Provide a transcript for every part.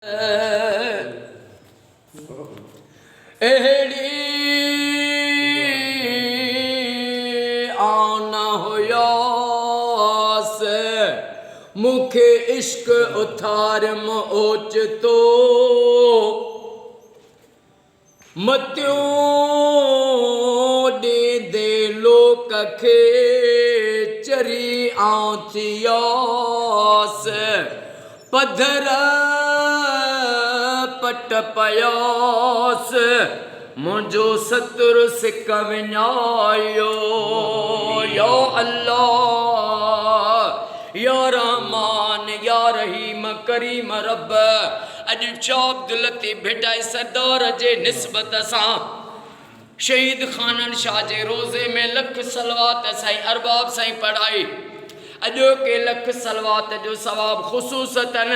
एड़ी आना होयास मुखे इश्क उथारम ओच तो मत्यों दे लोक खे चरी आथियास पधर पट पयास मुझो सतुर सिक विञायो या अल्लाह या रहमान या रहीम करीम रब अज शाह अब्दुल लतीफ भेटाई सरदार जे निस्बत सां शहीद खानन शाह जे रोज़े में लख सलवात साईं अरबाब साईं पढ़ाई अजो के लख सलवात जो सवाब खुसूसतन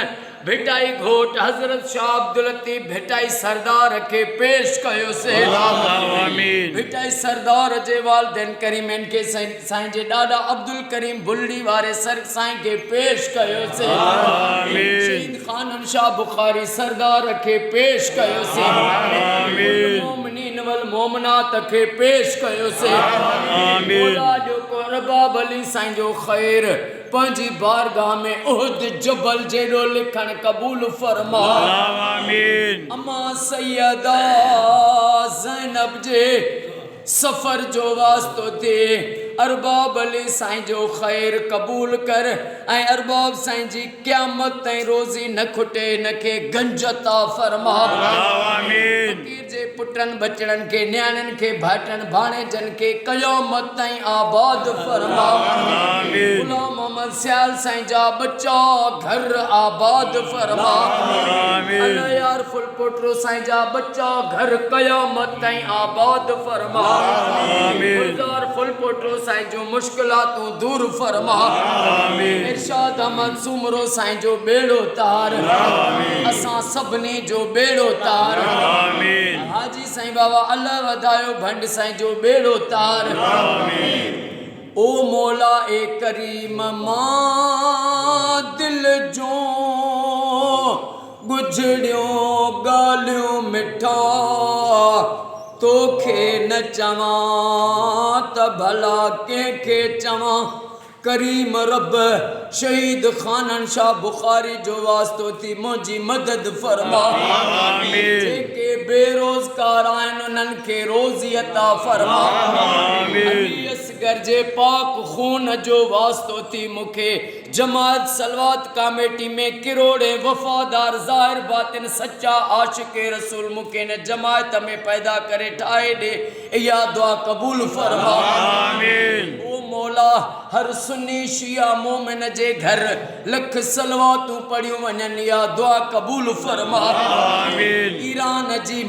भेटाई घोट हजरत शाह अब्दुल लतीफ भेटाई सरदार के पेश कयो से आमीन। भेटाई सरदार जे वालिदैन करीमन के साईं जे डाडा अब्दुल करीम बुल्ली वारे सर साईं के पेश कयो से आमीन। शहीद खानन शाह बुखारी सरदार के पेश कयो से आमीन। मोमिनीन वल मोमनात के पेश कयो से आमीन। मौला जो को रबाब अली साईं जो खैर पंजी बारगाह में उहद जबल जेडो लिखन कबूल फरमा आमीन। अम्मा सैयदा ज़ैनब जे सफर जो वास्तो थे अरबाब अली साईं जो खैर कबूल कर ऐं अरबाब साईं जी क़यामत ताईं रोज़ी न खुटे न के गंजता फरमा आमीन। फकीर जे पुटन बचड़न के न्याणन के भाटन भाणेजन के क़यामत ताईं आबाद फरमा आमीन। गुलाम मोहम्मद सियाल साईं जा बच्चा घर आबाद फरमा आमीन। यार फुल पोटरो साईं जा बच्चा घर क़यामत ताईं आबाद फरमा आमीन। गुलजार फुल पोटरो साईं जो मुश्किलातूं दूर फरमा आमीन। इरशाद अहमद सुमरो साईं जो बेड़ो तार आमीन। असां सभनी जो बेड़ो तार आमीन। हाजी साईं बाबा अल्लाह वधायो भंड साईं जो बेड़ो तार आमीन। ओ मौला ए करीम मां दिल जो गुजड़ियों गालियों मिठा तोखे न चवां त भला कंहिंखे चवां करीम रब शहीद खानन शाह बुखारी जो वास्तो थी मुझी मदद फरमा आमीन। जेके बेरोजगार आहिनि उन्हनि खे रोज़ी अता फरमा आमीन। अली असगर जे पाक खून जो वास्तो थी मुखे जमात सलवात कमेटी में किरोड़े वफादार ज़ाहिर बातिन सच्चा आशिक रसूल मुखे न जमात में पैदा करे ठाए दे या दुआ कबूल फरमा आमीन। ओ मौला हर सुन्नी शिया मोमिन जे घर लख सलवातूं पढ़ियूं वञनि या दुआ कबूल फरमा आमीन। ईरान जी